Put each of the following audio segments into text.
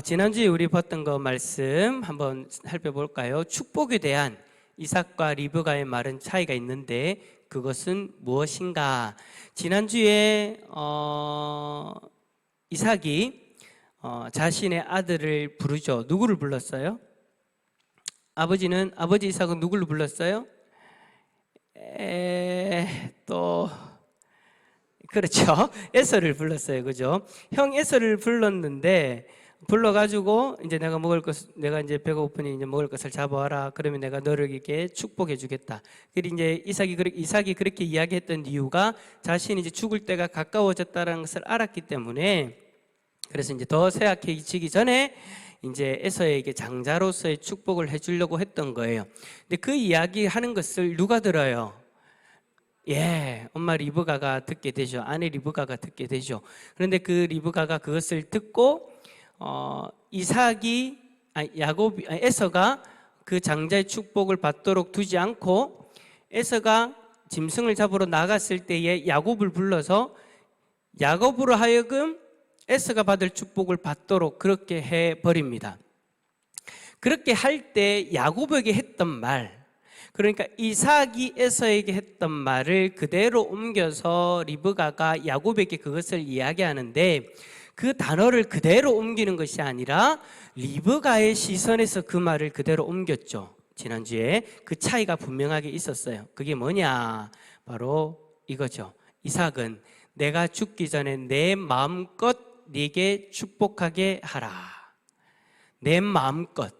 지난주에 우리 봤던 거 말씀 한번 살펴볼까요? 축복에 대한 이삭과 리브가의 말은 차이가 있는데 그것은 무엇인가? 지난주에 이삭이 자신의 아들을 부르죠. 누구를 불렀어요? 아버지 이삭은 누구를 불렀어요? 그렇죠. 에서를 불렀어요. 그죠? 형 에서를 불러가지고 이제 내가 이제 배고프니 이제 먹을 것을 잡아와라. 그러면 내가 너를 이렇게 축복해 주겠다. 그리고 이제 이삭이 그렇게 이야기했던 이유가 자신이 이제 죽을 때가 가까워졌다는 것을 알았기 때문에, 그래서 이제 더 쇠약해지기 전에 이제 에서에게 장자로서의 축복을 해주려고 했던 거예요. 근데 그 이야기 하는 것을 누가 들어요? 엄마 리브가가 듣게 되죠. 아내 리브가가 듣게 되죠. 그런데 그 리브가가 그것을 듣고 에서가 그 장자의 축복을 받도록 두지 않고 에서가 짐승을 잡으러 나갔을 때에 야곱을 불러서 야곱으로 하여금 에서가 받을 축복을 받도록 그렇게 해버립니다. 그렇게 할 때 야곱에게 했던 말, 그러니까 이삭이 에서에게 했던 말을 그대로 옮겨서 리브가가 야곱에게 그것을 이야기하는데, 그 단어를 그대로 옮기는 것이 아니라 리브가의 시선에서 그 말을 그대로 옮겼죠. 지난주에 그 차이가 분명하게 있었어요. 그게 뭐냐? 바로 이거죠. 이삭은 내가 죽기 전에 내 마음껏 네게 축복하게 하라. 내 마음껏.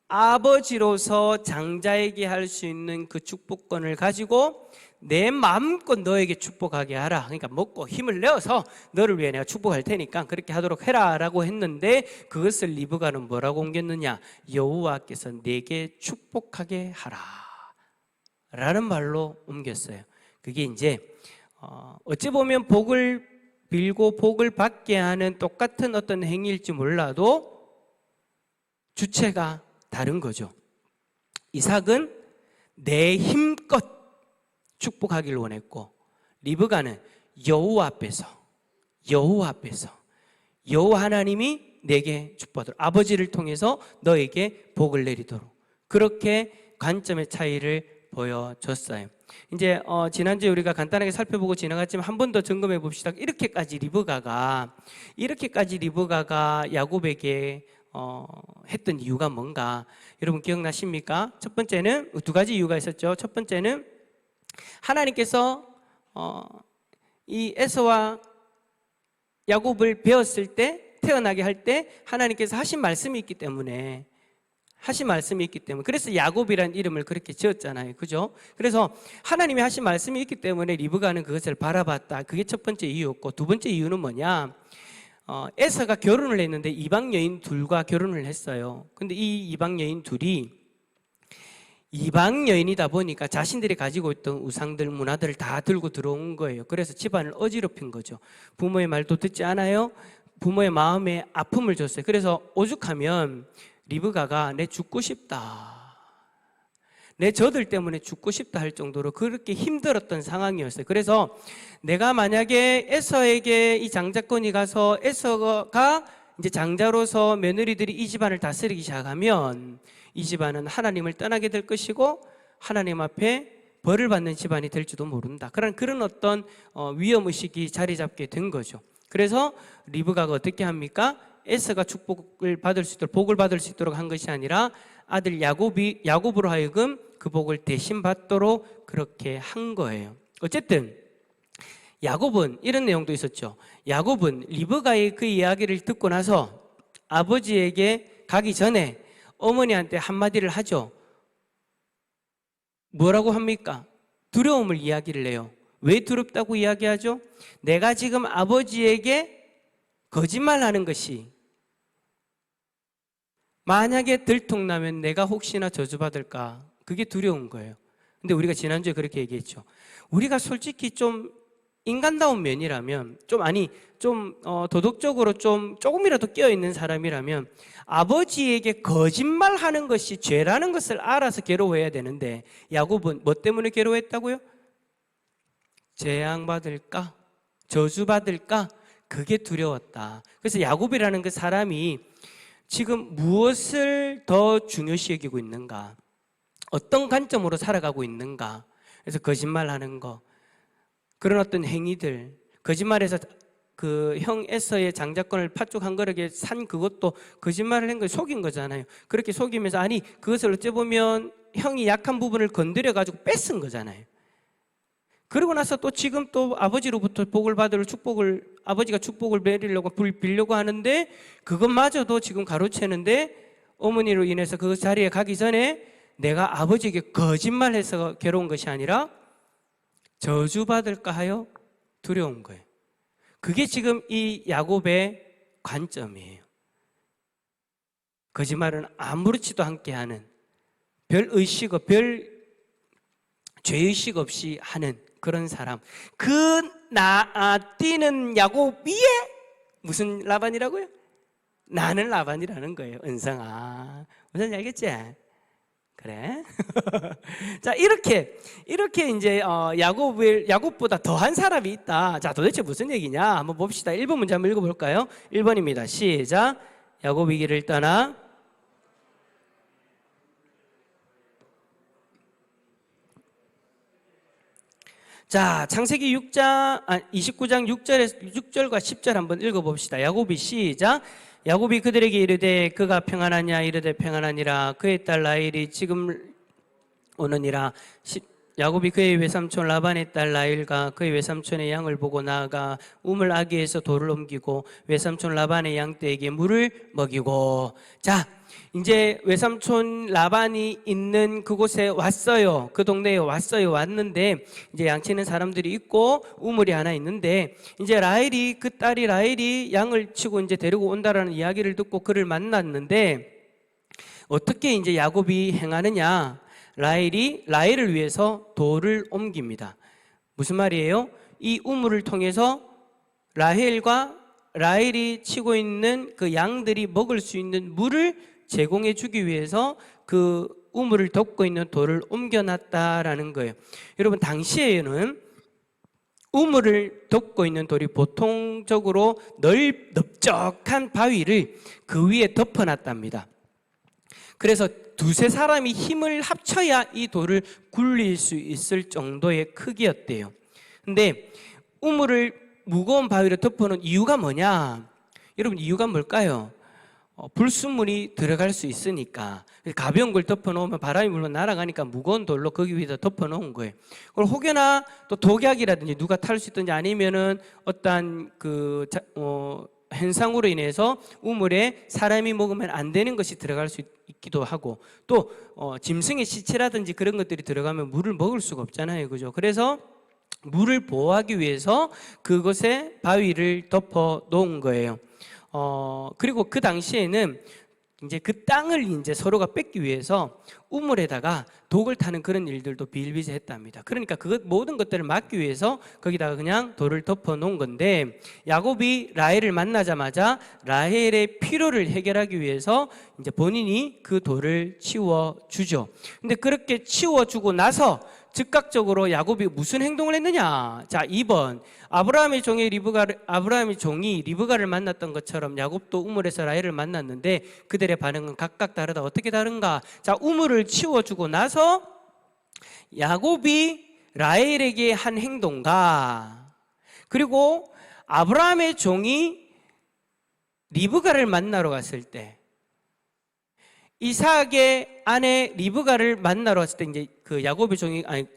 아버지로서 장자에게 할 수 있는 그 축복권을 가지고 내 마음껏 너에게 축복하게 하라. 그러니까 먹고 힘을 내어서 너를 위해 내가 축복할 테니까 그렇게 하도록 해라 라고 했는데, 그것을 리브가는 뭐라고 옮겼느냐? 여호와께서 내게 축복하게 하라 라는 말로 옮겼어요. 그게 이제 어찌 보면 복을 빌고 복을 받게 하는 똑같은 어떤 행위일지 몰라도 주체가 다른 거죠. 이삭은 내 힘껏 축복하기를 원했고, 리브가는 여호와 앞에서 여호와 하나님이 내게 축복하도록, 아버지를 통해서 너에게 복을 내리도록, 그렇게 관점의 차이를 보여줬어요. 이제 지난주에 우리가 간단하게 살펴보고 지나갔지만 한 번 더 점검해 봅시다. 이렇게까지 리브가가 야곱에게 했던 이유가 뭔가 여러분 기억나십니까? 첫 번째는 두 가지 이유가 있었죠. 첫 번째는 하나님께서 이 에서와 야곱을 배웠을 때, 태어나게 할 때 하나님께서 하신 말씀이 있기 때문에 그래서 야곱이라는 이름을 그렇게 지었잖아요. 그죠? 그래서 하나님이 하신 말씀이 있기 때문에 리브가는 그것을 바라봤다. 그게 첫 번째 이유였고, 두 번째 이유는 뭐냐? 에서가 결혼을 했는데 이방 여인 둘과 결혼을 했어요. 근데 이 이방 여인 둘이 이방 여인이다 보니까 자신들이 가지고 있던 우상들, 문화들을 다 들고 들어온 거예요. 그래서 집안을 어지럽힌 거죠. 부모의 말도 듣지 않아요. 부모의 마음에 아픔을 줬어요. 그래서 오죽하면 리브가가 내 죽고 싶다, 내 저들 때문에 죽고 싶다 할 정도로 그렇게 힘들었던 상황이었어요. 그래서 내가 만약에 에서에게 이 장자권이 가서 에서가 이제 장자로서 며느리들이 이 집안을 다스리기 시작하면 이 집안은 하나님을 떠나게 될 것이고 하나님 앞에 벌을 받는 집안이 될지도 모른다. 그런 어떤 위험의식이 자리 잡게 된 거죠. 그래서 리브가가 어떻게 합니까? 에서가 축복을 받을 수 있도록, 복을 받을 수 있도록 한 것이 아니라 아들 야곱으로 하여금 그 복을 대신 받도록 그렇게 한 거예요. 어쨌든 야곱은 이런 내용도 있었죠. 야곱은 리브가의 그 이야기를 듣고 나서 아버지에게 가기 전에 어머니한테 한마디를 하죠. 뭐라고 합니까? 두려움을 이야기를 해요. 왜 두렵다고 이야기하죠? 내가 지금 아버지에게 거짓말하는 것이 만약에 들통나면 내가 혹시나 저주받을까, 그게 두려운 거예요. 근데 우리가 지난주에 그렇게 얘기했죠. 우리가 솔직히 좀 인간다운 면이라면, 도덕적으로 조금이라도 깨어있는 사람이라면 아버지에게 거짓말하는 것이 죄라는 것을 알아서 괴로워해야 되는데, 야곱은 뭐 때문에 괴로워했다고요? 재앙받을까? 저주받을까? 그게 두려웠다. 그래서 야곱이라는 그 사람이 지금 무엇을 더 중요시 여기고 있는가? 어떤 관점으로 살아가고 있는가? 그래서 거짓말하는 거, 그런 어떤 행위들, 거짓말해서 그 형 에서의 장자권을 팥죽 한 그릇에 산 그것도 거짓말을 한 거 속인 거잖아요. 그렇게 속이면서 아니 그것을 어찌 보면 형이 약한 부분을 건드려 가지고 뺏은 거잖아요. 그러고 나서 또 지금 또 아버지로부터 복을 받을 축복을, 아버지가 축복을 내리려고 빌려고 하는데 그것마저도 지금 가로채는데, 어머니로 인해서 그 자리에 가기 전에 내가 아버지에게 거짓말해서 괴로운 것이 아니라 저주받을까 하여 두려운 거예요. 그게 지금 이 야곱의 관점이에요. 거짓말은 아무렇지도 않게 하는, 별 의식, 별 죄의식 없이 하는 그런 사람. 그 뛰는 야곱 위에 무슨 라반이라고요? 나는 라반이라는 거예요. 은성아, 무슨 알겠지? 그래? 자, 이렇게 이제 야곱보다 더한 사람이 있다. 자, 도대체 무슨 얘기냐? 한번 봅시다. 1번 문제 한번 읽어볼까요? 1번입니다. 시작. 야곱이 길을 떠나 자, 창세기 29장 6절과 10절 한번 읽어봅시다. 야곱이 시작. 야곱이 그들에게 이르되 그가 평안하냐? 이르되 평안하니라. 그의 딸 라헬이 지금 오느니라. 야곱이 그의 외삼촌 라반의 딸 라헬과 그의 외삼촌의 양을 보고 나아가 우물 아기에서 돌을 옮기고 외삼촌 라반의 양떼에게 물을 먹이고. 자, 이제 외삼촌 라반이 있는 그곳에 왔어요. 그 동네에 왔어요. 왔는데 이제 양치는 사람들이 있고 우물이 하나 있는데, 이제 그 딸이 라헬이 양을 치고 이제 데리고 온다라는 이야기를 듣고 그를 만났는데, 어떻게 이제 야곱이 행하느냐? 라헬을 위해서 돌을 옮깁니다. 무슨 말이에요? 이 우물을 통해서 라헬이 치고 있는 그 양들이 먹을 수 있는 물을 제공해 주기 위해서 그 우물을 덮고 있는 돌을 옮겨놨다라는 거예요. 여러분, 당시에는 우물을 덮고 있는 돌이 보통적으로 넓적한 바위를 그 위에 덮어놨답니다. 그래서 두세 사람이 힘을 합쳐야 이 돌을 굴릴 수 있을 정도의 크기였대요. 근데 우물을 무거운 바위로 덮어놓은 이유가 뭐냐? 여러분, 이유가 뭘까요? 불순물이 들어갈 수 있으니까. 가벼운 걸 덮어놓으면 바람이 불면 날아가니까 무거운 돌로 거기 위에다 덮어놓은 거예요. 그리고 혹여나 또 독약이라든지 누가 탈 수 있든지 아니면은 어떤 현상으로 인해서 우물에 사람이 먹으면 안 되는 것이 들어갈 수 있기도 하고, 또 짐승의 시체라든지 그런 것들이 들어가면 물을 먹을 수가 없잖아요, 그죠? 그래서 물을 보호하기 위해서 그것에 바위를 덮어 놓은 거예요. 그리고 그 당시에는 이제 그 땅을 이제 서로가 뺏기 위해서 우물에다가 독을 타는 그런 일들도 비일비재했답니다. 그러니까 모든 것들을 막기 위해서 거기다가 그냥 돌을 덮어 놓은 건데, 야곱이 라헬을 만나자마자 라헬의 필요를 해결하기 위해서 이제 본인이 그 돌을 치워 주죠. 근데 그렇게 치워 주고 나서 즉각적으로 야곱이 무슨 행동을 했느냐? 자, 2번. 아브라함의 종이 리브가를 만났던 것처럼 야곱도 우물에서 라헬을 만났는데 그들의 반응은 각각 다르다. 어떻게 다른가? 자, 우물을 치워주고 나서 야곱이 라헬에게 한 행동과, 그리고 아브라함의 종이 리브가를 만나러 갔을 때, 이삭의 아내 리브가를 만나러 왔을 때 이제 그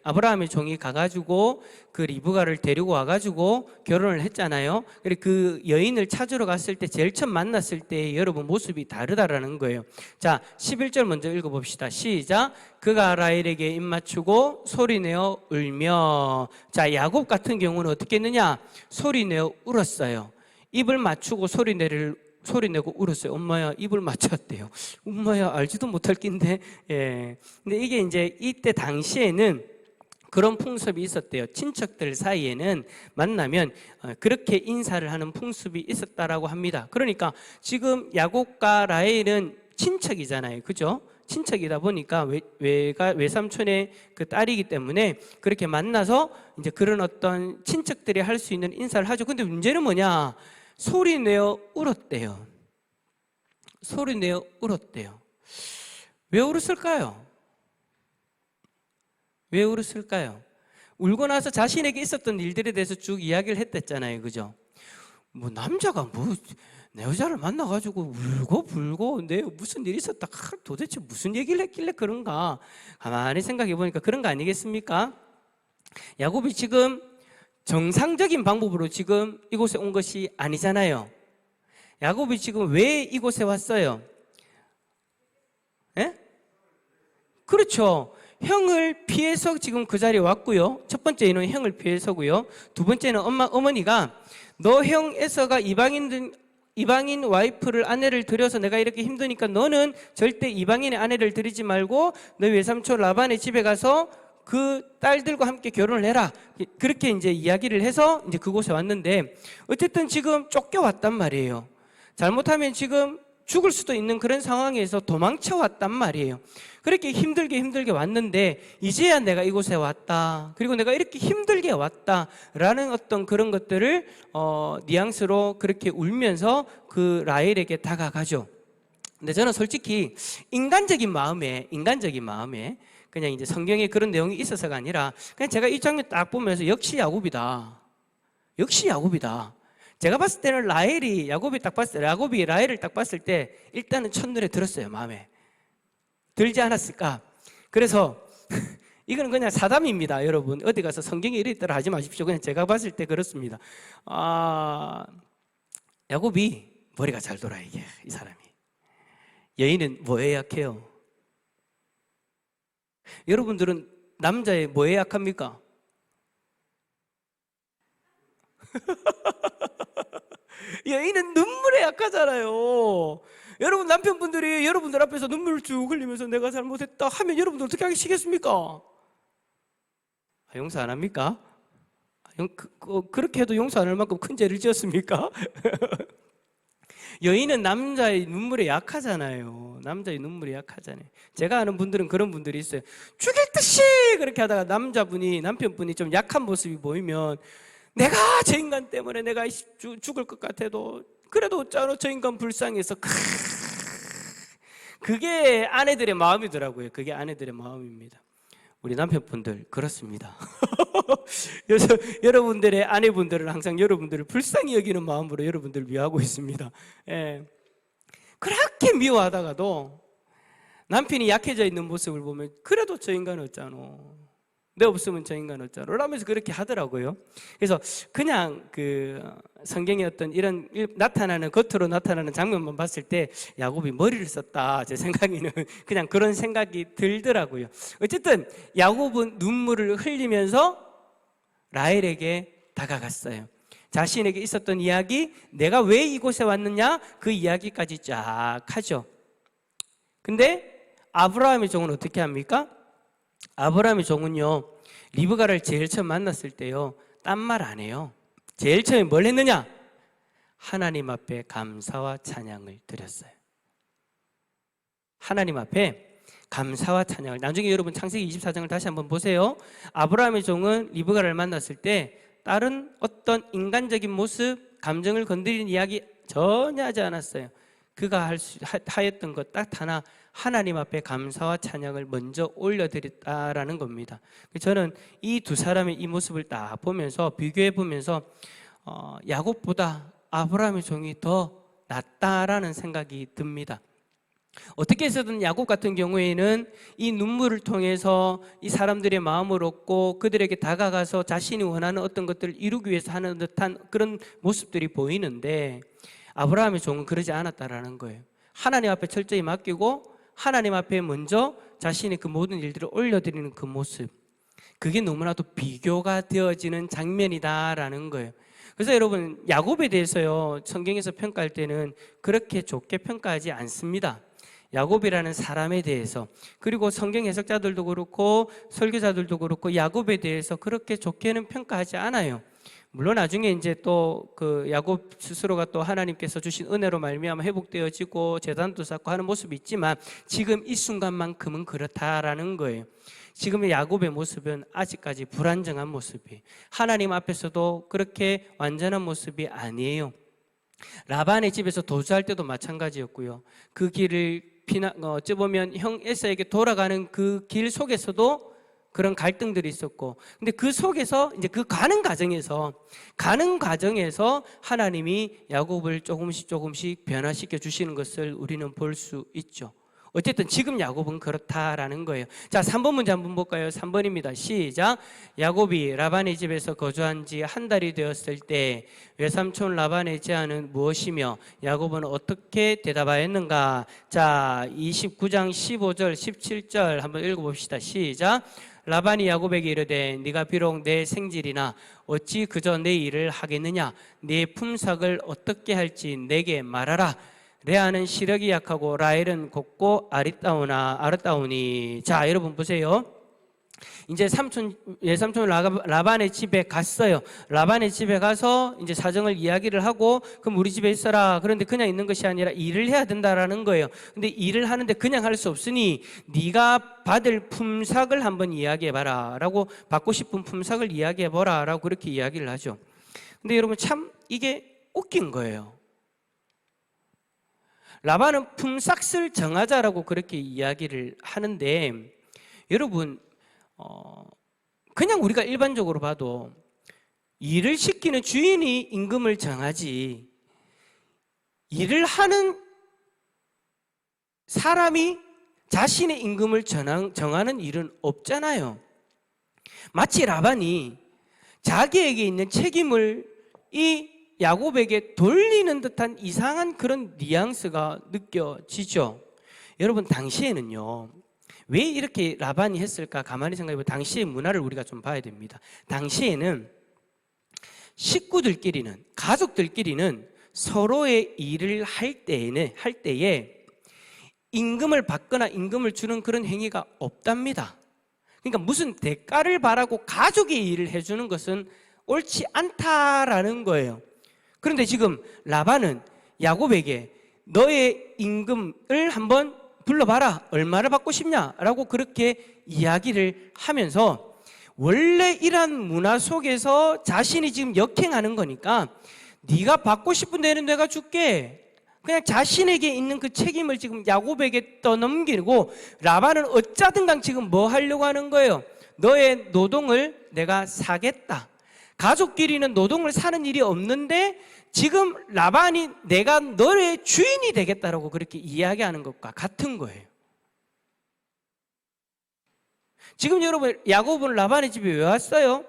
아브라함의 종이 가가지고 그 리브가를 데리고 와가지고 결혼을 했잖아요. 그리고 그 여인을 찾으러 갔을 때 제일 처음 만났을 때 여러분 모습이 다르다라는 거예요. 자, 11절 먼저 읽어봅시다. 시작. 그가 라헬에게 입 맞추고 소리내어 울며. 자, 야곱 같은 경우는 어떻게 했느냐? 소리내어 울었어요. 입을 맞추고 소리내고 울었어요. 엄마야, 입을 맞췄대요. 엄마야, 알지도 못할 낀데. 예. 근데 이게 이제 이때 당시에는 그런 풍습이 있었대요. 친척들 사이에는 만나면 그렇게 인사를 하는 풍습이 있었다라고 합니다. 그러니까 지금 야곱과 라헬은 친척이잖아요. 그죠? 친척이다 보니까 외삼촌의 그 딸이기 때문에 그렇게 만나서 이제 그런 어떤 친척들이 할 수 있는 인사를 하죠. 근데 문제는 뭐냐? 소리내어 울었대요. 소리내어 울었대요. 왜 울었을까요? 왜 울었을까요? 울고 나서 자신에게 있었던 일들에 대해서 쭉 이야기를 했댔잖아요. 그죠? 뭐 남자가 뭐 내 여자를 만나가지고 울고 불고 내 무슨 일이 있었다, 도대체 무슨 얘기를 했길래 그런가, 가만히 생각해 보니까 그런 거 아니겠습니까? 야곱이 지금 정상적인 방법으로 지금 이곳에 온 것이 아니잖아요. 야곱이 지금 왜 이곳에 왔어요? 예? 그렇죠. 형을 피해서 지금 그 자리에 왔고요. 첫 번째 이유는 형을 피해서고요. 두 번째는 어머니가 너 형 에서가 이방인 와이프를, 아내를 들여서 내가 이렇게 힘드니까 너는 절대 이방인의 아내를 들이지 말고 너희 외삼촌 라반의 집에 가서 그 딸들과 함께 결혼을 해라. 그렇게 이제 이야기를 해서 이제 그곳에 왔는데, 어쨌든 지금 쫓겨왔단 말이에요. 잘못하면 지금 죽을 수도 있는 그런 상황에서 도망쳐 왔단 말이에요. 그렇게 힘들게 왔는데 이제야 내가 이곳에 왔다, 그리고 내가 이렇게 힘들게 왔다라는 어떤 그런 것들을 뉘앙스로 그렇게 울면서 그 라헬에게 다가가죠. 근데 저는 솔직히 인간적인 마음에 그냥 이제 성경에 그런 내용이 있어서가 아니라 그냥 제가 이 장면 딱 보면서 역시 야곱이다. 제가 봤을 때는 야곱이 라헬을 딱 봤을 때 일단은 첫눈에 들었어요. 마음에 들지 않았을까? 그래서 이거는 그냥 사담입니다. 여러분 어디 가서 성경에 이래 있더라 하지 마십시오. 그냥 제가 봤을 때 그렇습니다. 야곱이 머리가 잘 돌아. 이게 이 사람이. 여인은 뭐에 약해요? 여러분들은 남자의 뭐에 약합니까? 여인은 눈물에 약하잖아요. 여러분 남편분들이 여러분들 앞에서 눈물을 쭉 흘리면서 내가 잘못했다 하면 여러분들 어떻게 하시겠습니까? 용서 안 합니까? 그렇게 해도 용서 안 할 만큼 큰 죄를 지었습니까? 여인은 남자의 눈물에 약하잖아요. 제가 아는 분들은 그런 분들이 있어요. 죽일 듯이 그렇게 하다가 남편분이 좀 약한 모습이 보이면 내가 저 인간 때문에 내가 죽을 것 같아도 그래도 어쩌노 저 인간 불쌍해서 그게 아내들의 마음이더라고요. 그게 아내들의 마음입니다. 우리 남편분들 그렇습니다. 그래서 여러분들의 아내분들은 항상 여러분들을 불쌍히 여기는 마음으로 여러분들을 미워하고 있습니다. 예. 그렇게 미워하다가도 남편이 약해져 있는 모습을 보면 그래도 저 인간 어쩌노, 내 없으면 저 인간 어쩌노 라면서 그렇게 하더라고요. 그래서 그냥 그 성경의 어떤 이런 겉으로 나타나는 장면만 봤을 때 야곱이 머리를 썼다, 제 생각에는 그냥 그런 생각이 들더라고요. 어쨌든 야곱은 눈물을 흘리면서 라헬에게 다가갔어요. 자신에게 있었던 이야기, 내가 왜 이곳에 왔느냐, 그 이야기까지 쫙 하죠. 근데 아브라함의 종은 어떻게 합니까? 아브라함의 종은요, 리브가를 제일 처음 만났을 때요, 딴 말 안 해요. 제일 처음에 뭘 했느냐? 하나님 앞에 감사와 찬양을 드렸어요. 하나님 앞에 감사와 찬양을. 나중에 여러분 창세기 24장을 다시 한번 보세요. 아브라함의 종은 리브가를 만났을 때 다른 어떤 인간적인 모습, 감정을 건드리는 이야기 전혀 하지 않았어요. 그가 하였던 것 딱 하나, 하나님 앞에 감사와 찬양을 먼저 올려드렸다라는 겁니다. 저는 이 두 사람의 이 모습을 딱 보면서 비교해 보면서 야곱보다 아브라함의 종이 더 낫다라는 생각이 듭니다. 어떻게 해서든 야곱 같은 경우에는 이 눈물을 통해서 이 사람들의 마음을 얻고 그들에게 다가가서 자신이 원하는 어떤 것들을 이루기 위해서 하는 듯한 그런 모습들이 보이는데, 아브라함의 종은 그러지 않았다라는 거예요. 하나님 앞에 철저히 맡기고 하나님 앞에 먼저 자신의 그 모든 일들을 올려드리는 그 모습, 그게 너무나도 비교가 되어지는 장면이다라는 거예요. 그래서 여러분, 야곱에 대해서요, 성경에서 평가할 때는 그렇게 좋게 평가하지 않습니다. 야곱이라는 사람에 대해서, 그리고 성경 해석자들도 그렇고 설교자들도 그렇고 야곱에 대해서 그렇게 좋게는 평가하지 않아요. 물론 나중에 이제 또 그 야곱 스스로가 또 하나님께서 주신 은혜로 말미암아 회복되어지고 재단도 쌓고 하는 모습이 있지만 지금 이 순간만큼은 그렇다라는 거예요. 지금의 야곱의 모습은 아직까지 불안정한 모습이, 하나님 앞에서도 그렇게 완전한 모습이 아니에요. 라반의 집에서 도주할 때도 마찬가지였고요. 그 길을 어찌 보면 형 에서에게 돌아가는 그 길 속에서도 그런 갈등들이 있었고, 근데 그 속에서 이제 그 가는 과정에서 하나님이 야곱을 조금씩 변화시켜 주시는 것을 우리는 볼 수 있죠. 어쨌든 지금 야곱은 그렇다라는 거예요. 자, 3번 문제 한번 볼까요? 3번입니다. 시작. 야곱이 라반의 집에서 거주한 지 한 달이 되었을 때 외삼촌 라반의 제안은 무엇이며 야곱은 어떻게 대답하였는가? 자, 29장 15절 17절 한번 읽어봅시다. 시작. 라반이 야곱에게 이르되 네가 비록 내 생질이나 어찌 그저 내 일을 하겠느냐? 네 품삯을 어떻게 할지 내게 말하라. 레아는 시력이 약하고 라헬은 곱고 아름다우니. 자, 여러분 보세요. 이제 외삼촌 라반의 집에 갔어요. 라반의 집에 가서 이제 사정을 이야기를 하고, 그럼 우리 집에 있어라. 그런데 그냥 있는 것이 아니라 일을 해야 된다라는 거예요. 근데 일을 하는데 그냥 할 수 없으니 네가 받을 품삯을 한번 이야기해봐라 라고, 받고 싶은 품삯을 이야기해보라 라고 그렇게 이야기를 하죠. 근데 여러분 참 이게 웃긴 거예요. 라반은 품삯을 정하자라고 그렇게 이야기를 하는데, 여러분 그냥 우리가 일반적으로 봐도 일을 시키는 주인이 임금을 정하지 일을 하는 사람이 자신의 임금을 정하는 일은 없잖아요. 마치 라반이 자기에게 있는 책임을 이 야곱에게 돌리는 듯한 이상한 그런 뉘앙스가 느껴지죠. 여러분 당시에는요, 왜 이렇게 라반이 했을까 가만히 생각해보면 당시의 문화를 우리가 좀 봐야 됩니다. 당시에는 식구들끼리는, 가족들끼리는 서로의 일을 할 때에 임금을 받거나 임금을 주는 그런 행위가 없답니다. 그러니까 무슨 대가를 바라고 가족의 일을 해주는 것은 옳지 않다라는 거예요. 그런데 지금 라반은 야곱에게 너의 임금을 한번 불러봐라. 얼마를 받고 싶냐라고 그렇게 이야기를 하면서, 원래 이러한 문화 속에서 자신이 지금 역행하는 거니까 네가 받고 싶은 데는 내가 줄게. 그냥 자신에게 있는 그 책임을 지금 야곱에게 떠넘기고, 라반은 어쩌든 간 지금 뭐 하려고 하는 거예요? 너의 노동을 내가 사겠다. 가족끼리는 노동을 사는 일이 없는데 지금 라반이 내가 너의 주인이 되겠다라고 그렇게 이야기하는 것과 같은 거예요. 지금 여러분 야곱은 라반의 집에 왜 왔어요?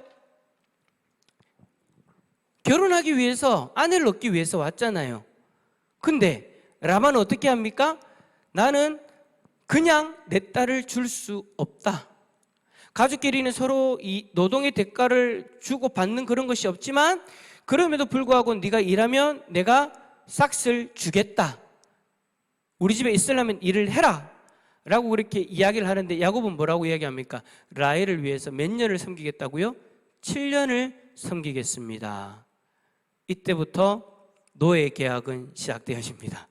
결혼하기 위해서, 아내를 얻기 위해서 왔잖아요. 근데 라반은 어떻게 합니까? 나는 그냥 내 딸을 줄 수 없다. 가족끼리는 서로 이 노동의 대가를 주고 받는 그런 것이 없지만, 그럼에도 불구하고 네가 일하면 내가 싹을 주겠다. 우리 집에 있으려면 일을 해라 라고 그렇게 이야기를 하는데, 야곱은 뭐라고 이야기합니까? 라헬을 위해서 몇 년을 섬기겠다고요? 7년을 섬기겠습니다. 이때부터 노예 계약은 시작되어집니다.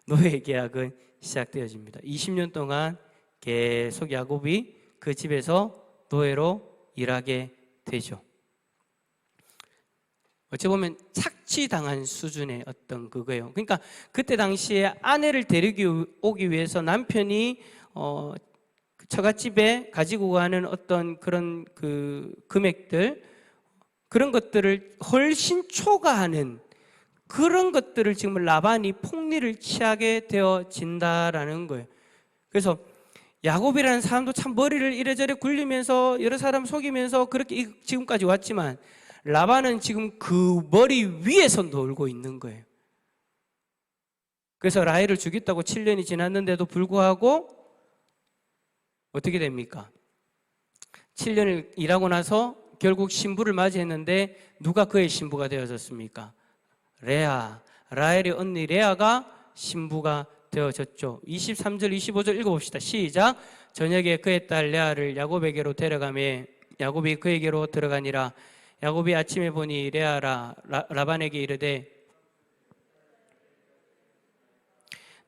노예 계약은 시작되어집니다. 20년 동안 계속 야곱이 그 집에서 노예로 일하게 되죠. 어찌 보면 착취당한 수준의 어떤 그거예요. 그러니까 그때 당시에 아내를 데리고 오기 위해서 남편이 처갓집에 가지고 가는 어떤 그런 그 금액들, 그런 것들을 훨씬 초과하는 그런 것들을 지금 라반이 폭리를 취하게 되어진다라는 거예요. 그래서 야곱이라는 사람도 참 머리를 이래저래 굴리면서 여러 사람 속이면서 그렇게 지금까지 왔지만, 라반은 지금 그 머리 위에서 놀고 있는 거예요. 그래서 라헬을 주겠다고 7년이 지났는데도 불구하고 어떻게 됩니까? 7년을 일하고 나서 결국 신부를 맞이했는데 누가 그의 신부가 되어졌습니까? 레아, 라헬의 언니 레아가 신부가 되어졌죠. 23절 25절 읽어봅시다. 시작. 저녁에 그의 딸 레아를 야곱에게로 데려가매 야곱이 그에게로 들어가니라. 야곱이 아침에 보니 레아라 라반에게 이르되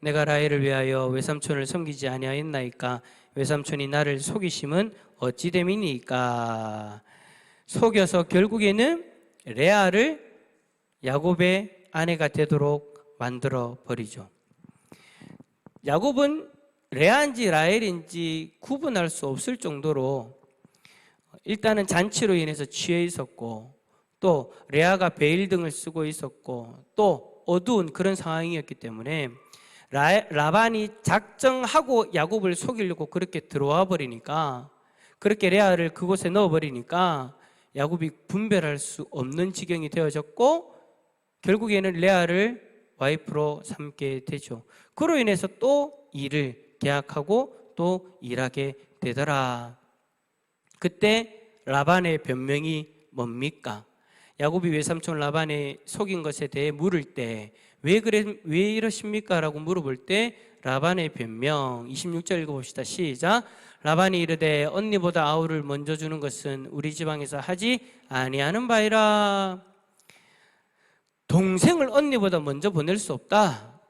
내가 라헬을 위하여 외삼촌을 섬기지 아니하였나이까? 외삼촌이 나를 속이심은 어찌 됨이니까? 속여서 결국에는 레아를 야곱의 아내가 되도록 만들어 버리죠. 야곱은 레아인지 라헬인지 구분할 수 없을 정도로 일단은 잔치로 인해서 취해 있었고, 또 레아가 베일 등을 쓰고 있었고, 또 어두운 그런 상황이었기 때문에 라반이 작정하고 야곱을 속이려고 그렇게 들어와 버리니까, 그렇게 레아를 그곳에 넣어 버리니까 야곱이 분별할 수 없는 지경이 되어졌고, 결국에는 레아를 와이프로 삼게 되죠. 그로 인해서 또 일을 계약하고 또 일하게 되더라. 그때 라반의 변명이 뭡니까? 야곱이 외삼촌 라반의 속인 것에 대해 물을 때 왜 이러십니까? 라고 물어볼 때 라반의 변명 26절 읽어봅시다. 시작. 라반이 이르되 언니보다 아우를 먼저 주는 것은 우리 지방에서 하지 아니하는 바이라. 동생을 언니보다 먼저 보낼 수 없다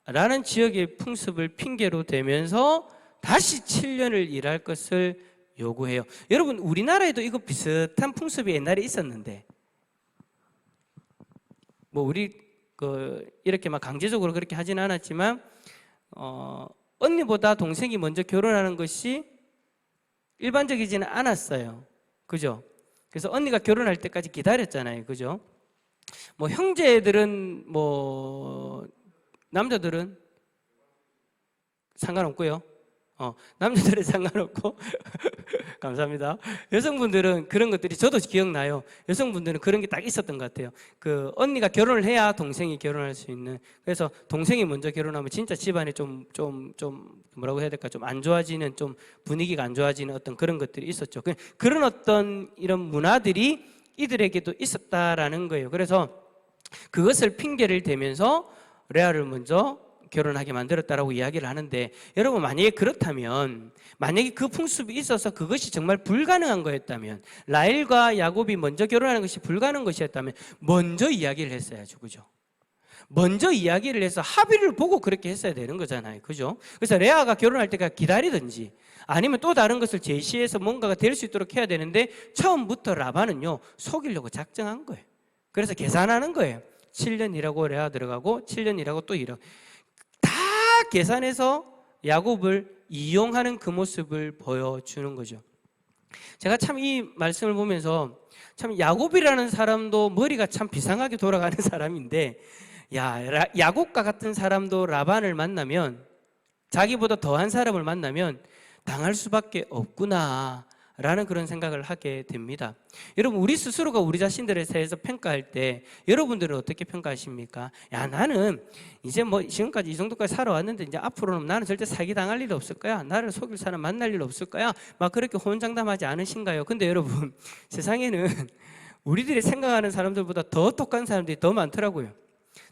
라는 지역의 풍습을 핑계로 대면서 다시 7년을 일할 것을 요구해요. 여러분, 우리나라에도 이거 비슷한 풍습이 옛날에 있었는데, 뭐 우리 이렇게 막 강제적으로 그렇게 하진 않았지만 언니보다 동생이 먼저 결혼하는 것이 일반적이지는 않았어요. 그죠? 그래서 언니가 결혼할 때까지 기다렸잖아요. 그죠? 뭐 형제들은 뭐 남자들은 상관없고요. 남자들은 상관없고 감사합니다. 여성분들은 그런 것들이 저도 기억나요. 여성분들은 그런 게 딱 있었던 것 같아요. 그 언니가 결혼을 해야 동생이 결혼할 수 있는. 그래서 동생이 먼저 결혼하면 진짜 집안이 좀 뭐라고 해야 될까, 좀 안 좋아지는, 좀 분위기가 안 좋아지는 어떤 그런 것들이 있었죠. 그런 어떤 이런 문화들이 이들에게도 있었다라는 거예요. 그래서 그것을 핑계를 대면서 레아를 먼저 결혼하게 만들었다라고 이야기를 하는데, 여러분, 만약에 그렇다면, 만약에 그 풍습이 있어서 그것이 정말 불가능한 거였다면, 라헬과 야곱이 먼저 결혼하는 것이 불가능한 것이었다면 먼저 이야기를 했어야죠. 그죠? 먼저 이야기를 해서 합의를 보고 그렇게 했어야 되는 거잖아요. 그죠? 그래서 레아가 결혼할 때까지 기다리든지 아니면 또 다른 것을 제시해서 뭔가가 될 수 있도록 해야 되는데, 처음부터 라반은요 속이려고 작정한 거예요. 그래서 계산하는 거예요. 7년 일하고 레아 들어가고 7년 일하고 또 일하고, 다 계산해서 야곱을 이용하는 그 모습을 보여주는 거죠. 제가 참 이 말씀을 보면서 참 야곱이라는 사람도 머리가 참 비상하게 돌아가는 사람인데, 야곱과 같은 사람도 라반을 만나면, 자기보다 더한 사람을 만나면 당할 수밖에 없구나 라는 그런 생각을 하게 됩니다. 여러분, 우리 스스로가 우리 자신들에 대해서 평가할 때 여러분들은 어떻게 평가하십니까? 나는 이제 뭐 지금까지 이 정도까지 살아왔는데 이제 앞으로는 나는 절대 사기당할 일 없을 거야, 나를 속일 사람 만날 일 없을 거야, 막 그렇게 호언장담하지 않으신가요? 근데 여러분, 세상에는 우리들이 생각하는 사람들보다 더 똑똑한 사람들이 더 많더라고요.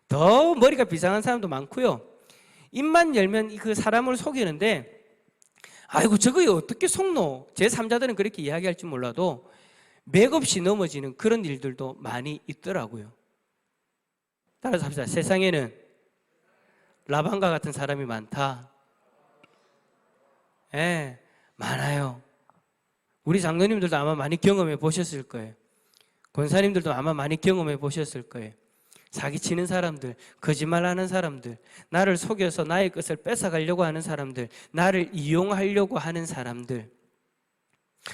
더 머리가 비상한 사람도 많고요. 입만 열면 그 사람을 속이는데, 아이고 저거 어떻게 속노? 제3자들은 그렇게 이야기할지 몰라도 맥없이 넘어지는 그런 일들도 많이 있더라고요. 따라서 합시다. 세상에는 라반과 같은 사람이 많다. 많아요. 우리 장로님들도 아마 많이 경험해 보셨을 거예요. 권사님들도 아마 많이 경험해 보셨을 거예요. 사기치는 사람들, 거짓말하는 사람들, 나를 속여서 나의 것을 뺏어가려고 하는 사람들, 나를 이용하려고 하는 사람들.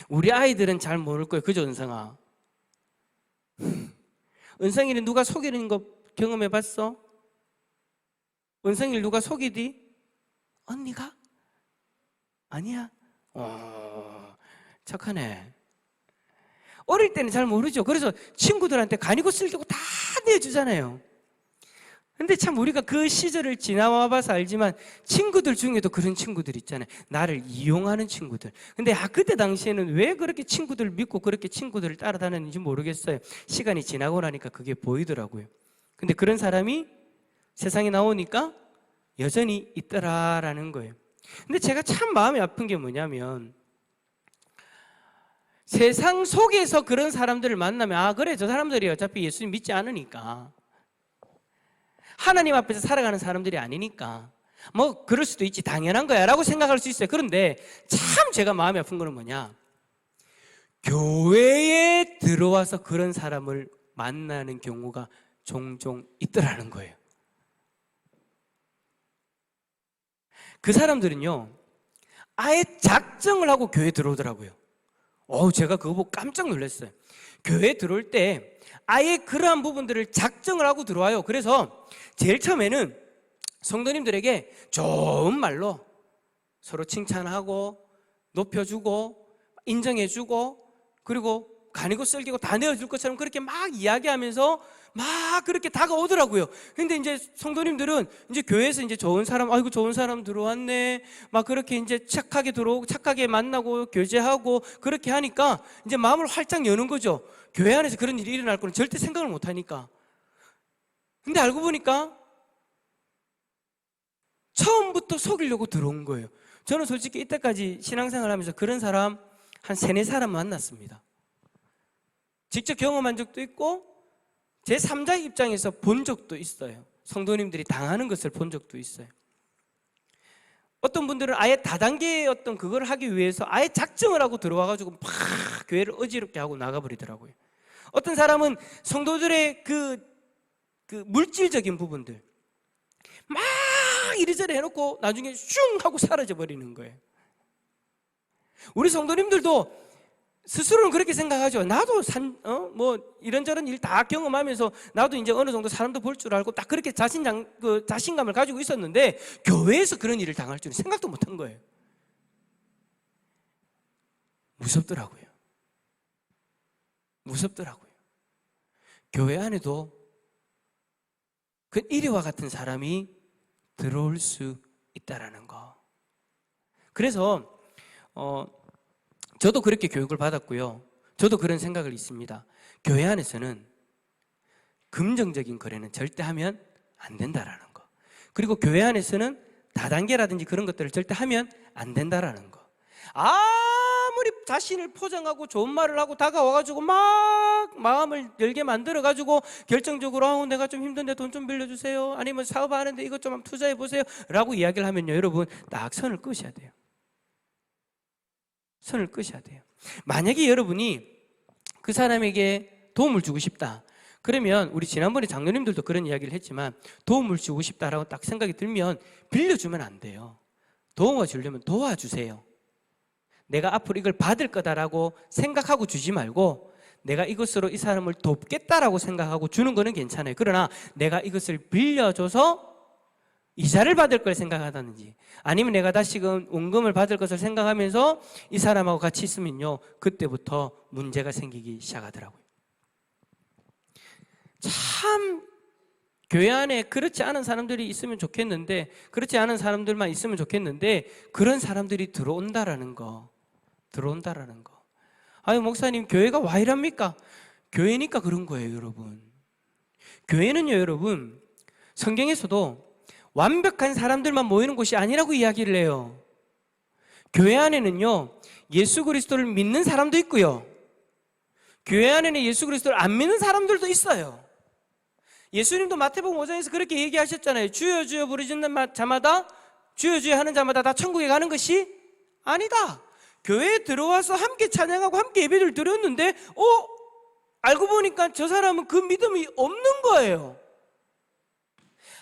우리 아이들은 잘 모를 거예요. 그죠, 은성아? 은성이는 누가 속이는 거 경험해 봤어? 은성이를 누가 속이디? 언니가? 아니야? 착하네. 어릴 때는 잘 모르죠. 그래서 친구들한테 간이고 쓸기고 다 내주잖아요. 근데 참 우리가 그 시절을 지나와 봐서 알지만 친구들 중에도 그런 친구들 있잖아요. 나를 이용하는 친구들. 근데 그때 당시에는 왜 그렇게 친구들을 믿고 그렇게 친구들을 따라다녔는지 모르겠어요. 시간이 지나고 나니까 그게 보이더라고요. 근데 그런 사람이 세상에 나오니까 여전히 있더라라는 거예요. 근데 제가 참 마음이 아픈 게 뭐냐면, 세상 속에서 그런 사람들을 만나면 그래, 저 사람들이 어차피 예수님 믿지 않으니까, 하나님 앞에서 살아가는 사람들이 아니니까 뭐 그럴 수도 있지, 당연한 거야 라고 생각할 수 있어요. 그런데 참 제가 마음이 아픈 거는 뭐냐, 교회에 들어와서 그런 사람을 만나는 경우가 종종 있더라는 거예요. 그 사람들은요, 아예 작정을 하고 교회에 들어오더라고요. 제가 그거 보고 깜짝 놀랐어요. 교회에 들어올 때 아예 그러한 부분들을 작정을 하고 들어와요. 그래서 제일 처음에는 성도님들에게 좋은 말로 서로 칭찬하고 높여주고 인정해주고 그리고 간이고 썰기고 다 내어줄 것처럼 그렇게 막 이야기하면서 막 그렇게 다가오더라고요. 근데 이제 성도님들은 이제 교회에서 이제 좋은 사람, 아이고 좋은 사람 들어왔네, 막 그렇게 이제 착하게 들어오고 착하게 만나고 교제하고 그렇게 하니까 이제 마음을 활짝 여는 거죠. 교회 안에서 그런 일이 일어날 거는 절대 생각을 못 하니까. 근데 알고 보니까 처음부터 속이려고 들어온 거예요. 저는 솔직히 이때까지 신앙생활 하면서 그런 사람 한 3-4사람 만났습니다. 직접 경험한 적도 있고 제 3자의 입장에서 본 적도 있어요. 성도님들이 당하는 것을 본 적도 있어요. 어떤 분들은 아예 다단계의 어떤 그걸 하기 위해서 아예 작정을 하고 들어와가지고 막 교회를 어지럽게 하고 나가버리더라고요. 어떤 사람은 성도들의 그 물질적인 부분들 막 이리저리 해놓고 나중에 슝 하고 사라져버리는 거예요. 우리 성도님들도 스스로는 그렇게 생각하죠. 나도 뭐 이런저런 일 다 경험하면서 나도 이제 어느 정도 사람도 볼 줄 알고 딱 그렇게 자신감을 가지고 있었는데 교회에서 그런 일을 당할 줄은 생각도 못한 거예요. 무섭더라고요. 교회 안에도 그 이리와 같은 사람이 들어올 수 있다라는 거. 그래서 저도 그렇게 교육을 받았고요. 저도 그런 생각을 있습니다. 교회 안에서는 금전적인 거래는 절대 하면 안 된다라는 거. 그리고 교회 안에서는 다단계라든지 그런 것들을 절대 하면 안 된다라는 거. 아무리 자신을 포장하고 좋은 말을 하고 다가와가지고 막 마음을 열게 만들어가지고 결정적으로 내가 좀 힘든데 돈 좀 빌려주세요, 아니면 사업하는데 이것 좀 투자해보세요 라고 이야기를 하면요, 여러분 딱 선을 끄셔야 돼요. 선을 끄셔야 돼요. 만약에 여러분이 그 사람에게 도움을 주고 싶다, 그러면 우리 지난번에 장로님들도 그런 이야기를 했지만 도움을 주고 싶다라고 딱 생각이 들면 빌려주면 안 돼요. 도움을 주려면 도와주세요. 내가 앞으로 이걸 받을 거다라고 생각하고 주지 말고 내가 이것으로 이 사람을 돕겠다라고 생각하고 주는 거는 괜찮아요. 그러나 내가 이것을 빌려줘서 이자를 받을 걸 생각하다든지 아니면 내가 다시금 원금을 받을 것을 생각하면서 이 사람하고 같이 있으면요, 그때부터 문제가 생기기 시작하더라고요. 참 교회 안에 그렇지 않은 사람들이 있으면 좋겠는데, 그렇지 않은 사람들만 있으면 좋겠는데 그런 사람들이 들어온다라는 거. 아유 목사님 교회가 와 이랍니까? 교회니까 그런 거예요, 여러분. 교회는요, 여러분 성경에서도 완벽한 사람들만 모이는 곳이 아니라고 이야기를 해요. 교회 안에는요, 예수 그리스도를 믿는 사람도 있고요, 교회 안에는 예수 그리스도를 안 믿는 사람들도 있어요. 예수님도 마태복음 5장에서 그렇게 얘기하셨잖아요. 주여 주여 부르짖는 자마다, 주여 주여 하는 자마다 다 천국에 가는 것이 아니다. 교회에 들어와서 함께 찬양하고 함께 예배를 드렸는데 알고 보니까 저 사람은 그 믿음이 없는 거예요.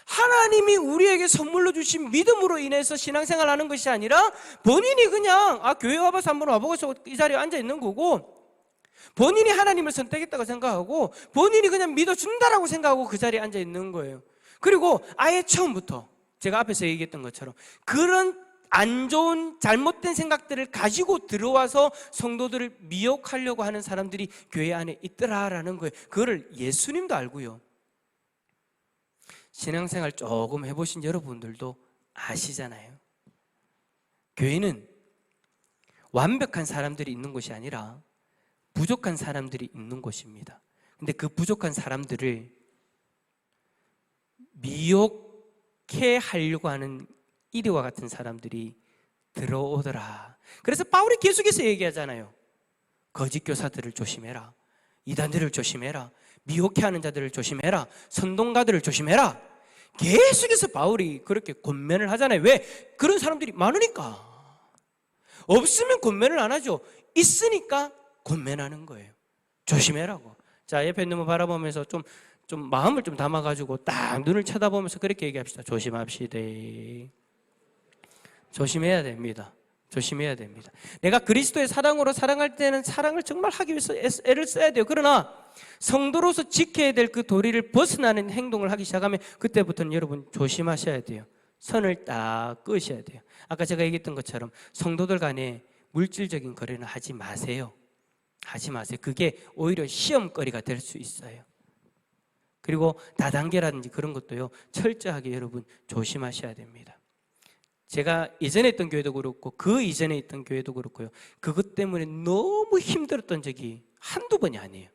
하나님이 우리에게 선물로 주신 믿음으로 인해서 신앙생활 하는 것이 아니라 본인이 그냥 교회 와봐서 한번 와보고서 이 자리에 앉아 있는 거고, 본인이 하나님을 선택했다고 생각하고 본인이 그냥 믿어준다라고 생각하고 그 자리에 앉아 있는 거예요. 그리고 아예 처음부터 제가 앞에서 얘기했던 것처럼 그런 안 좋은 잘못된 생각들을 가지고 들어와서 성도들을 미혹하려고 하는 사람들이 교회 안에 있더라라는 거예요. 그거를 예수님도 알고요, 신앙생활 조금 해보신 여러분들도 아시잖아요. 교회는 완벽한 사람들이 있는 곳이 아니라 부족한 사람들이 있는 곳입니다. 근데 그 부족한 사람들을 미혹해 하려고 하는 이리와 같은 사람들이 들어오더라. 그래서 바울이 계속해서 얘기하잖아요. 거짓 교사들을 조심해라, 이단들을 조심해라, 미혹해 하는 자들을 조심해라, 선동가들을 조심해라. 계속해서 바울이 그렇게 권면을 하잖아요. 왜? 그런 사람들이 많으니까. 없으면 권면을 안 하죠. 있으니까 권면하는 거예요. 조심해라고. 자, 옆에 있는 분 바라보면서 좀 좀 마음을 좀 담아가지고 딱 눈을 쳐다보면서 그렇게 얘기합시다. 조심합시다. 조심해야 됩니다. 조심해야 됩니다. 내가 그리스도의 사랑으로 사랑할 때는 사랑을 정말 하기 위해서 애를 써야 돼요. 그러나 성도로서 지켜야 될 그 도리를 벗어나는 행동을 하기 시작하면 그때부터는 여러분 조심하셔야 돼요. 선을 딱 끄셔야 돼요. 아까 제가 얘기했던 것처럼 성도들 간에 물질적인 거래는 하지 마세요. 하지 마세요. 그게 오히려 시험거리가 될 수 있어요. 그리고 다단계라든지 그런 것도요, 철저하게 여러분 조심하셔야 됩니다. 제가 예전에 있던 교회도 그렇고 그 이전에 있던 교회도 그렇고요, 그것 때문에 너무 힘들었던 적이 한두 번이 아니에요.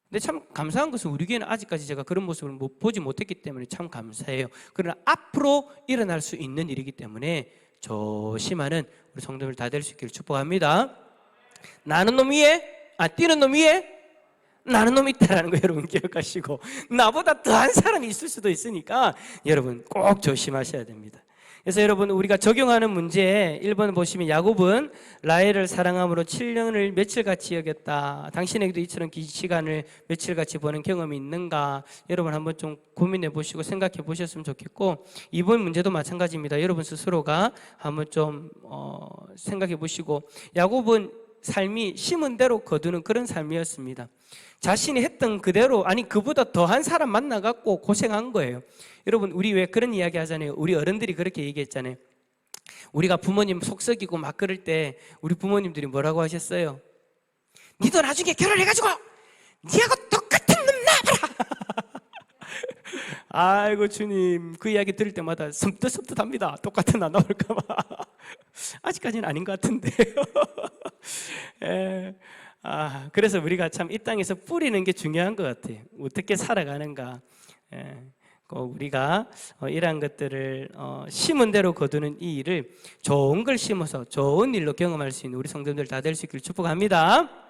근데 참 감사한 것은 우리 교회는 아직까지 제가 그런 모습을 보지 못했기 때문에 참 감사해요. 그러나 앞으로 일어날 수 있는 일이기 때문에 조심하는 우리 성도들 다 될 수 있기를 축복합니다. 나는 놈 위에, 뛰는 놈 위에 나는 놈이 있다라는 거 여러분 기억하시고, 나보다 더한 사람이 있을 수도 있으니까 여러분 꼭 조심하셔야 됩니다. 그래서 여러분 우리가 적용하는 문제 1번 보시면, 야곱은 라헬을 사랑함으로 7년을 며칠같이 여겼다. 당신에게도 이처럼 긴 시간을 며칠같이 보는 경험이 있는가? 여러분 한번 좀 고민해 보시고 생각해 보셨으면 좋겠고, 2번 문제도 마찬가지입니다. 여러분 스스로가 한번 좀 생각해 보시고, 야곱은 삶이 심은 대로 거두는 그런 삶이었습니다. 자신이 했던 그대로, 아니 그보다 더한 사람 만나갖고 고생한 거예요. 여러분 우리 왜 그런 이야기 하잖아요. 우리 어른들이 그렇게 얘기했잖아요. 우리가 부모님 속썩이고 막 그럴 때 우리 부모님들이 뭐라고 하셨어요? 니도 나중에 결혼해가지고 니하고 똑같은 놈 낳아봐라. 아이고 주님, 그 이야기 들을 때마다 섬뜩섬뜩합니다. 똑같은 안 나올까봐. 아직까지는 아닌 것 같은데요. 그래서 우리가 참 이 땅에서 뿌리는 게 중요한 것 같아요. 어떻게 살아가는가. 우리가 이러한 것들을 심은 대로 거두는 이 일을 좋은 걸 심어서 좋은 일로 경험할 수 있는 우리 성도들 다 될 수 있기를 축복합니다.